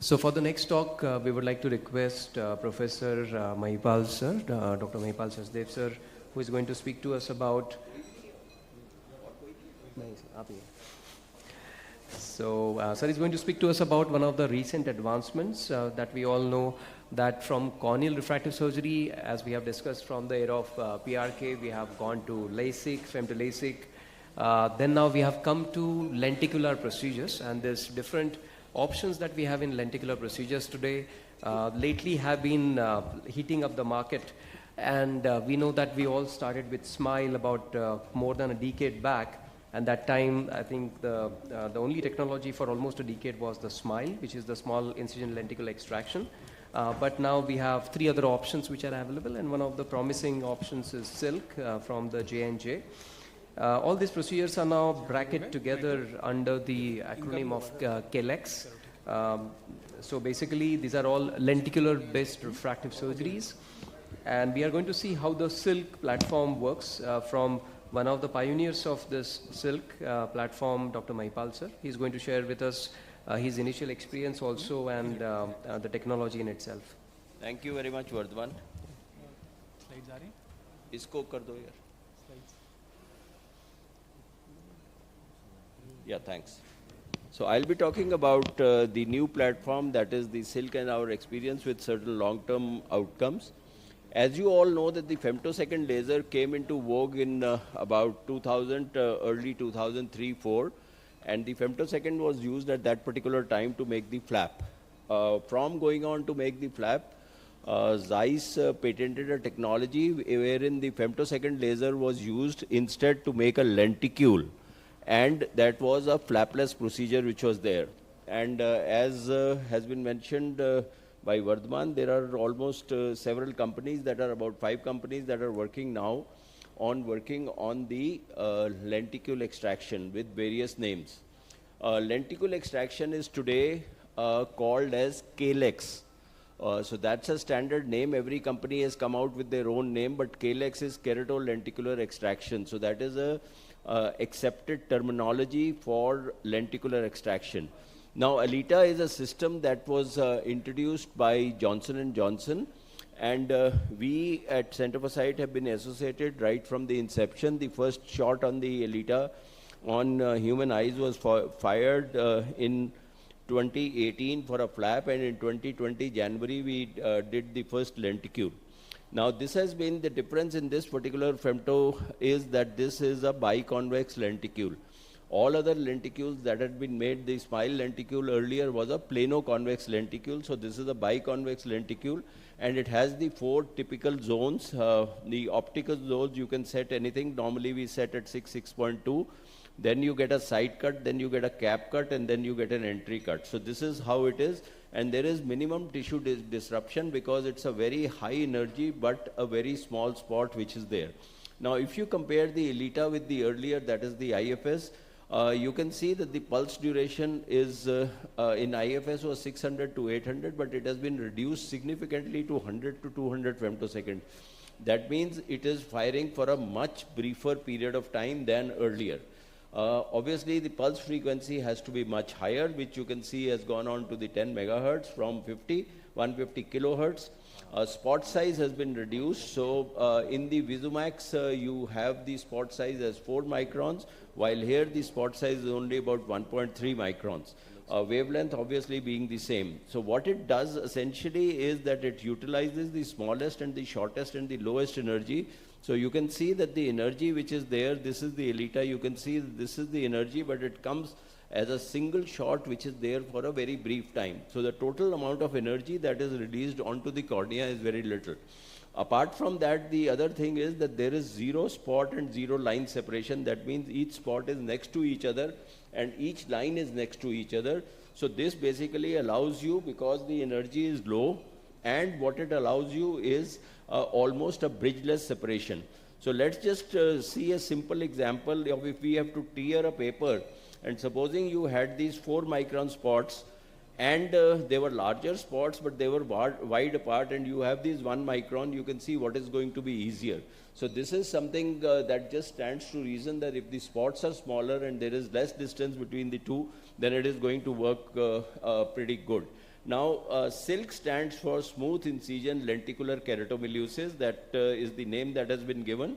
So for the next talk, we would like to request Professor Mahipal sir, Dr. Mahipal Sachdev sir, who is going to speak to us about. So, sir is going to speak to us about one of the recent advancements that we all know, that from corneal refractive surgery, as we have discussed from the era of PRK, we have gone to LASIK, femto LASIK. Then now we have come to lenticular procedures, and there's different options that we have in lenticular procedures today. Lately have been heating up the market, and we know that we all started with SMILE about more than a decade back. And that time, I think the only technology for almost a decade was the SMILE, which is the small incision lenticle extraction. But now we have three other options which are available, and one of the promising options is Silk from the J&J. All these procedures are now bracketed together under the acronym of KLEX. So basically, these are all lenticular-based refractive surgeries. And we are going to see how the Silk platform works from one of the pioneers of this Silk platform, Dr. Mahipal sir. He's going to share with us his initial experience also and the technology in itself. Thank you very much, Vardhan. Isko kar do yaar. Yeah, thanks. So I'll be talking about the new platform, that is the Silk, and our experience with certain long-term outcomes. As you all know that the femtosecond laser came into vogue in about 2000, early 2003-4, and the femtosecond was used at that particular time to make the flap. From going on to make the flap, Zeiss patented a technology wherein the femtosecond laser was used instead to make a lenticule, and that was a flapless procedure which was there. And as has been mentioned by Vardhan, there are almost several companies, that are about 5 companies that are working now on the lenticule extraction with various names. Lenticule extraction is today called as KLEX. So that's a standard name. Every company has come out with their own name, but KLEX is keratolenticular extraction. So that is a accepted terminology for lenticular extraction. Now, Alita is a system that was introduced by Johnson & Johnson, and we at Center for Sight have been associated right from the inception. The first shot on the Alita on human eyes was fired in 2018 for a flap, and in 2020 January we did the first lenticule. Now, this has been the difference in this particular femto is that this is a biconvex lenticule. All other lenticules that had been made, the SMILE lenticule earlier was a plano-convex lenticule. So this is a biconvex lenticule, and it has the 4 typical zones. The optical zones, you can set anything. Normally we set at 6.2. Then you get a side cut, then you get a cap cut, and then you get an entry cut. So this is how it is. And there is minimum tissue disruption because it's a very high energy, but a very small spot which is there. Now, if you compare the Alita with the earlier, that is the IFS, you can see that the pulse duration is in IFS was 600 to 800, but it has been reduced significantly to 100 to 200 femtosecond. That means it is firing for a much briefer period of time than earlier. Obviously, the pulse frequency has to be much higher, which you can see has gone on to the 10 megahertz from 150 kilohertz. Spot size has been reduced. So in the Visumax, you have the spot size as 4 microns, while here the spot size is only about 1.3 microns. Wavelength obviously being the same. So what it does essentially is that it utilizes the smallest and the shortest and the lowest energy. So you can see that the energy which is there, this is the Alita, you can see this is the energy, but it comes as a single shot which is there for a very brief time. So the total amount of energy that is released onto the cornea is very little. Apart from that, the other thing is that there is 0 spot and 0 line separation. That means each spot is next to each other and each line is next to each other. So this basically allows you, because the energy is low, and what it allows you is almost a bridgeless separation. So let's just see a simple example of if we have to tear a paper, and supposing you had these 4 micron spots, and they were larger spots, but they were wide apart, and you have these 1 micron, you can see what is going to be easier. So this is something that just stands to reason that if the spots are smaller and there is less distance between the two, then it is going to work pretty good. Now, SILK stands for Smooth Incision Lenticular Keratomelusis. That is the name that has been given.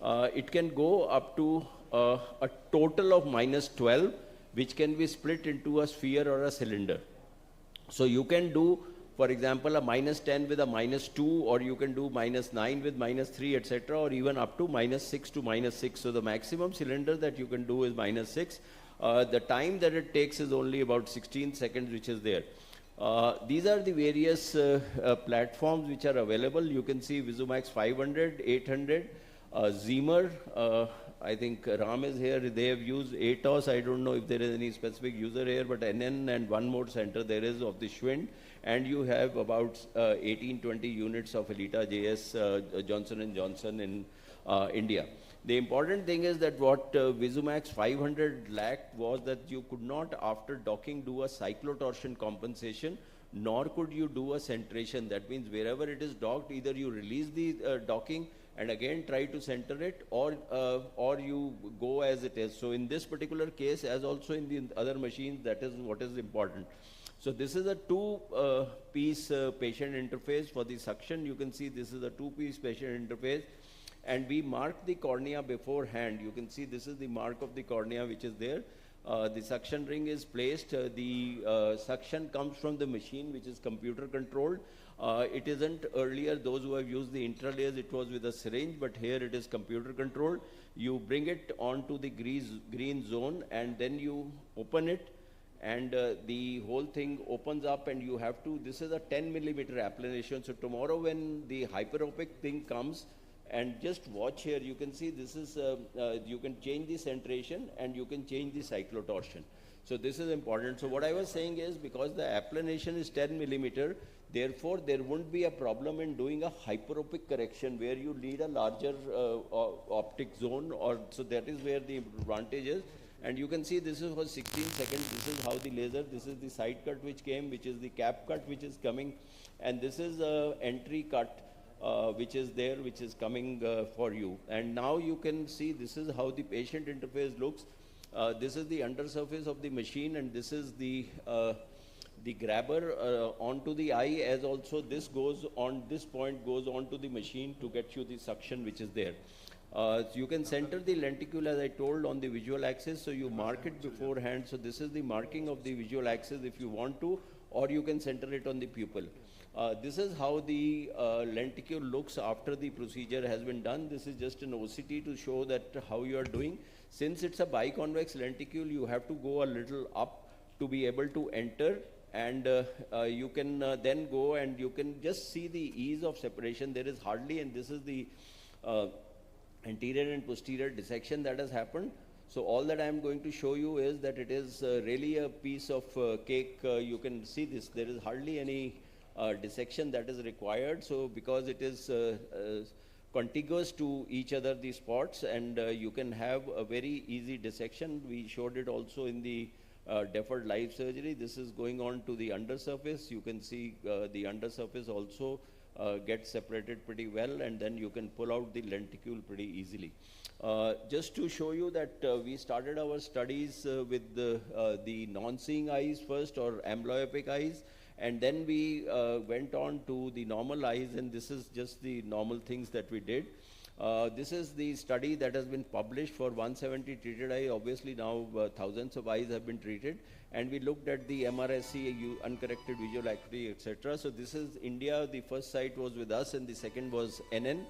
It can go up to a total of -12, which can be split into a sphere or a cylinder. So you can do, for example, a -10 with a -2, or you can do -9 with -3, etc., or even up to -6 to -6. So the maximum cylinder that you can do is -6. The time that it takes is only about 16 seconds, which is there. These are the various platforms which are available. You can see Visumax 500, 800, Zemer. I think Ram is here. They have used ATOS. I don't know if there is any specific user here, but NN and one more center there is of the Schwind. And you have about 18-20 units of Elita JS Johnson & Johnson in India. The important thing is that what Visumax 500 lacked was that you could not, after docking, do a cyclotorsion compensation, nor could you do a centration. That means wherever it is docked, either you release the docking and again try to center it, or you go as it is. So in this particular case, as also in the other machines, that is what is important. So this is a two-piece patient interface for the suction. You can see this is a two-piece patient interface. And we mark the cornea beforehand. You can see this is the mark of the cornea which is there. The suction ring is placed. The suction comes from the machine, which is computer controlled. It isn't earlier, those who have used the intralayers, it was with a syringe, but here it is computer controlled. You bring it onto the green zone, and then you open it, and the whole thing opens up, and you have to, this is a 10 millimeter applanation. So tomorrow when the hyperopic thing comes, and just watch here, you can see this is, you can change the centration and you can change the cyclotorsion. So this is important. So what I was saying is, because the applanation is 10 millimeter, therefore there won't be a problem in doing a hyperopic correction where you need a larger optic zone, or so that is where the advantage is. And you can see this is for 16 seconds. This is how the laser, this is the side cut which came, which is the cap cut which is coming, and this is a entry cut which is there, which is coming for you. And now you can see this is how the patient interface looks. This is the undersurface of the machine, and this is the grabber onto the eye, as also this goes on, this point goes onto the machine to get you the suction which is there. So you can center the lenticule, as I told, on the visual axis, so you mark it beforehand. So this is the marking of the visual axis if you want to, or you can center it on the pupil. This is how the lenticule looks after the procedure has been done. This is just an OCT to show that how you are doing. Since it's a biconvex lenticule, you have to go a little up to be able to enter, and you can then go and you can just see the ease of separation. There is hardly, and this is the anterior and posterior dissection that has happened. So all that I am going to show you is that it is really a piece of cake. You can see this, there is hardly any dissection that is required. So because it is contiguous to each other, these spots, and you can have a very easy dissection. We showed it also in the deferred live surgery. This is going on to the undersurface. You can see the undersurface also gets separated pretty well, and then you can pull out the lenticule pretty easily. Just to show you that we started our studies with the non-seeing eyes first, or amblyopic eyes, and then we went on to the normal eyes, and this is just the normal things that we did. This is the study that has been published for 170 treated eye. Obviously now thousands of eyes have been treated, and we looked at the MRSC, uncorrected visual acuity, etc. So this is India. The first site was with us, and the second was NN.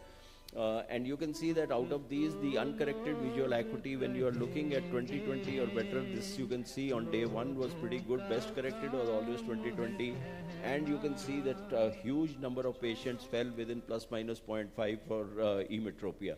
And you can see that out of these, the uncorrected visual acuity, when you are looking at 20/20 or better, this you can see on day one was pretty good. Best corrected was always 20/20. And you can see that a huge number of patients fell within plus minus 0.5 for emetropia.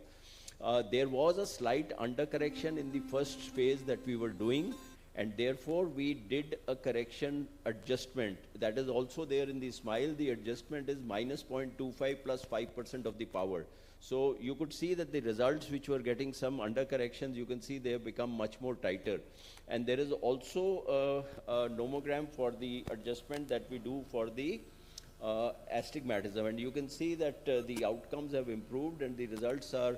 There was a slight undercorrection in the first phase that we were doing. And therefore, we did a correction adjustment. That is also there in the SMILE. The adjustment is minus 0.25 plus 5% of the power. So you could see that the results which were getting some under corrections, you can see they have become much more tighter. And there is also a nomogram for the adjustment that we do for the astigmatism. And you can see that the outcomes have improved and the results are,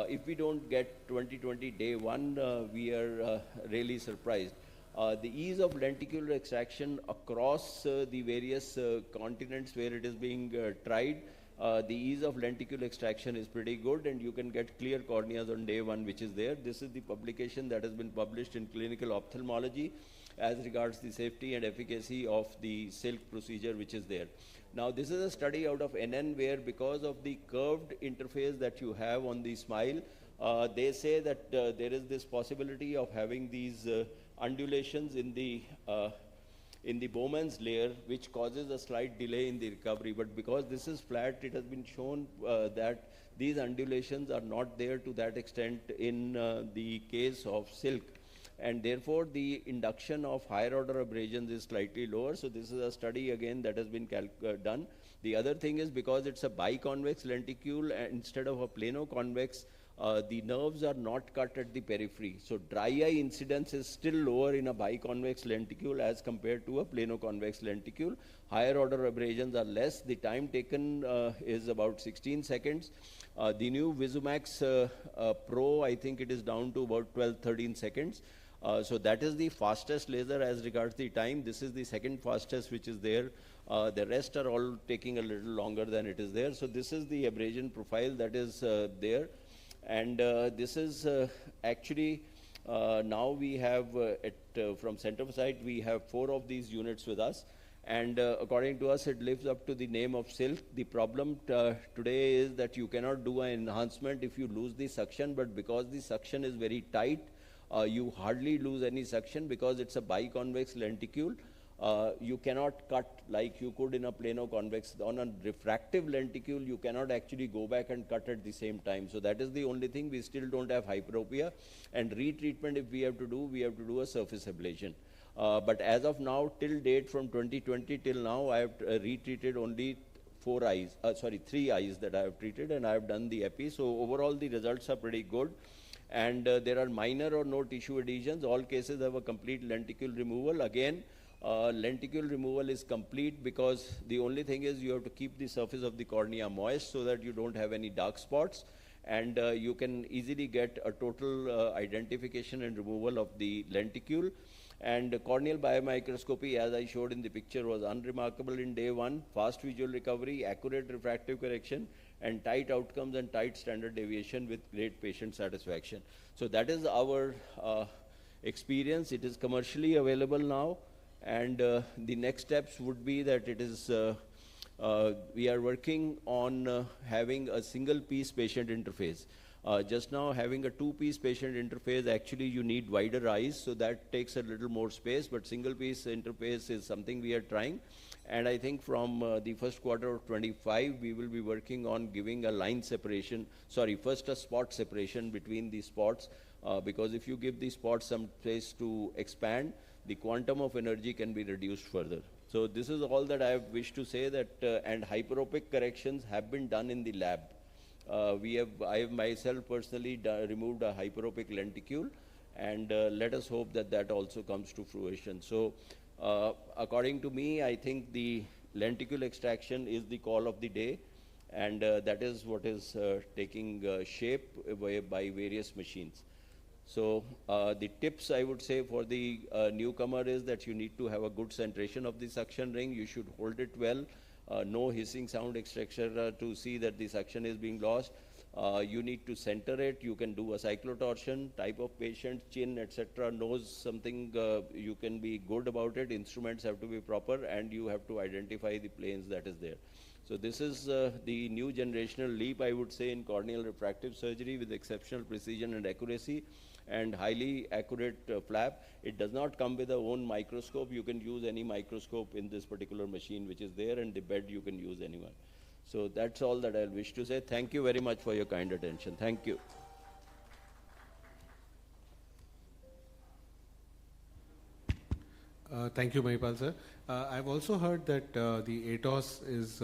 if we don't get 20/20 day one, we are really surprised. The ease of lenticular extraction across the various continents where it is being tried, the ease of lenticular extraction is pretty good, and you can get clear corneas on day one, which is there. This is the publication that has been published in Clinical Ophthalmology as regards the safety and efficacy of the silk procedure, which is there. Now, this is a study out of NN where, because of the curved interface that you have on the SMILE, they say that there is this possibility of having these undulations in the Bowman's layer, which causes a slight delay in the recovery. But because this is flat, it has been shown that these undulations are not there to that extent in the case of silk. And therefore, the induction of higher order abrasions is slightly lower. So this is a study again that has been done. The other thing is, because it's a biconvex lenticule instead of a plano-convex, the nerves are not cut at the periphery. So dry eye incidence is still lower in a biconvex lenticule as compared to a plano-convex lenticule. Higher order abrasions are less. The time taken is about 16 seconds. The new Visumax Pro, I think it is down to about 12-13 seconds. So that is the fastest laser as regards the time. This is the second fastest which is there. The rest are all taking a little longer than it is there. So this is the abrasion profile that is there. And this is actually, now we have from Center for Sight, we have 4 of these units with us. And according to us, it lives up to the name of silk. The problem today is that you cannot do an enhancement if you lose the suction, but because the suction is very tight, you hardly lose any suction because it's a biconvex lenticule. You cannot cut like you could in a plano-convex. On a refractive lenticule, you cannot actually go back and cut at the same time. So that is the only thing. We still don't have hyperopia. And retreatment, if we have to do, we have to do a surface ablation. But as of now, till date from 2020 till now, I have retreated only 3 eyes that I have treated, and I have done the epi. So overall, the results are pretty good. And there are minor or no tissue adhesions. All cases have a complete lenticule removal. Again, lenticule removal is complete because the only thing is you have to keep the surface of the cornea moist so that you don't have any dark spots. And you can easily get a total identification and removal of the lenticule. And corneal biomicroscopy, as I showed in the picture, was unremarkable in day one. Fast visual recovery, accurate refractive correction, and tight outcomes and tight standard deviation with great patient satisfaction. So that is our experience. It is commercially available now. And the next steps would be that it is, we are working on having a single piece patient interface. Just now, having a 2-piece patient interface, actually you need wider eyes, so that takes a little more space, but single piece interface is something we are trying. And I think from the first quarter of 25, we will be working on giving a line separation, first a spot separation between the spots, because if you give the spots some place to expand, the quantum of energy can be reduced further. So this is all that I wish to say, that and hyperopic corrections have been done in the lab. I have myself personally removed a hyperopic lenticule, and let us hope that that also comes to fruition. So according to me, I think the lenticule extraction is the call of the day, and that is what is taking shape by various machines. So the tips I would say for the newcomer is that you need to have a good centration of the suction ring. You should hold it well. No hissing sound, etc., to see that the suction is being lost. You need to center it. You can do a cyclotorsion. Type of patient, chin, etc., knows something. You can be good about it. Instruments have to be proper, and you have to identify the planes that is there. So this is the new generational leap, I would say, in corneal refractive surgery with exceptional precision and accuracy and highly accurate flap. It does not come with a own microscope. You can use any microscope in this particular machine which is there, and the bed you can use anyone. So that's all that I wish to say. Thank you very much for your kind attention. Thank you. Thank you, Mahipal sir. I've also heard that the ATOS is,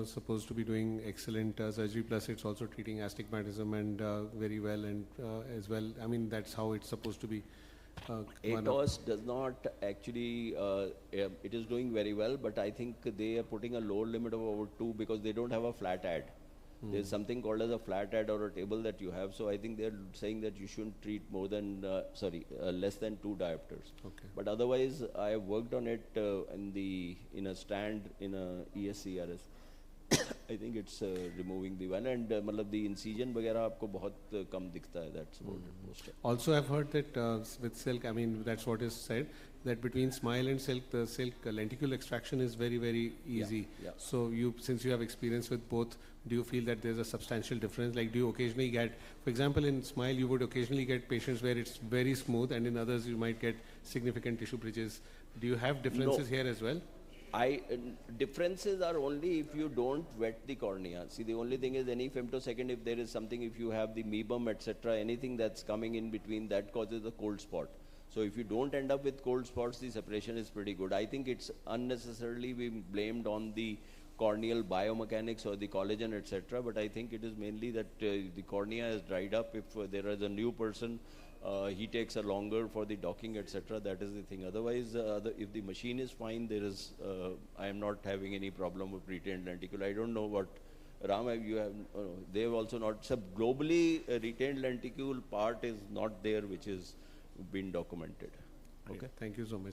supposed to be doing excellent surgery. Plus, it's also treating astigmatism and very well, and as well. I mean, that's how it's supposed to be. ATOS does not actually, it is doing very well, but I think they are putting a lower limit of over 2 because they don't have a flat ad. There's something called as a flat ad or a table that you have. So I think they're saying that you shouldn't treat more than, less than 2 diopters. Okay. But otherwise, I have worked on it in a stand in a ESCRS. I think it's removing the one, and मतलब the incision वगैरह आपको बहुत कम दिखता है. That's about it most. Also, I've heard that with silk, I mean, that's what is said, that between Smile and silk, the silk lenticle extraction is very, very easy. Yeah. So since you have experience with both, do you feel that there's a substantial difference? Like, do you occasionally get, for example, in Smile, you would occasionally get patients where it's very smooth, and in others you might get significant tissue bridges. Do you have differences here as well? Differences are only if you don't wet the cornea. See, the only thing is any femtosecond, if there is something, if you have the mebum, etc., anything that's coming in between, that causes a cold spot. So if you don't end up with cold spots, the separation is pretty good. I think it's unnecessarily being blamed on the corneal biomechanics or the collagen, etc. But I think it is mainly that the cornea is dried up. If there is a new person, he takes a longer for the docking, etc. That is the thing. Otherwise, if the machine is fine, I am not having any problem with retained lenticle. I don't know what Ram, you have. They have also not. So globally, retained lenticle part is not there, which is been documented. Okay. Thank you so much, sir.